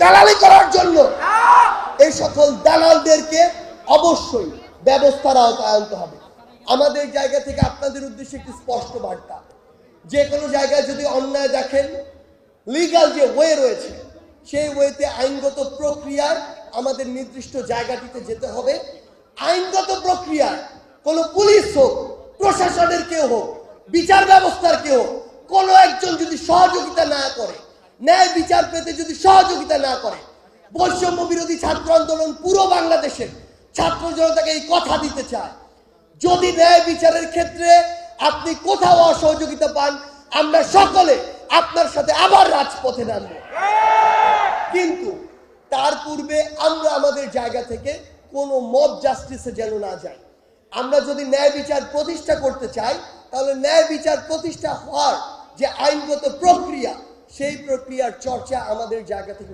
দালালি করার জন্য এই সকল দালালদেরকে অবশ্যই ব্যবস্থার আওতায় আনতে হবে। আমাদের জায়গা থেকে আপনাদের উদ্দেশ্যে একটি স্পষ্ট বার্তা, যে কোনো জায়গায় যদি অন্যায় দেখেন, লিগ্যাল যে ওয়ে রয়েছে সেই ওয়েতে আইনগত প্রক্রিয়ায় আমাদের নির্দিষ্ট জায়গাটিতে যেতে হবে। আইনগত প্রক্রিয়ায় কোনো পুলিশ হোক, প্রশাসনের কেউ হোক, বিচার ব্যবস্থার কেউ হোক, কোনো একজন যদি সহযোগিতা না করে, ন্যায় বিচার পেতে যদি সহযোগিতা না করে, বৈষম্য বিরোধী ছাত্র আন্দোলন পুরো বাংলাদেশের ছাত্র জনতাকে এই কথা দিতে চায়, যদি ন্যায় বিচারের ক্ষেত্রে আপনি কোথাও অসহযোগিতা পান, আমরা সকলে আপনার সাথে আবার রাজপথে নামব। কিন্তু তার পূর্বে আমরা আমাদের জায়গা থেকে কোনো মব জাস্টিসে যেন না যাই। আমরা যদি ন্যায় বিচার প্রতিষ্ঠা করতে চাই, তাহলে ন্যায় বিচার প্রতিষ্ঠা হওয়ার যে আইনগত প্রক্রিয়া, সেই প্রক্রিয়ার চর্চা আমাদের জায়গা থেকে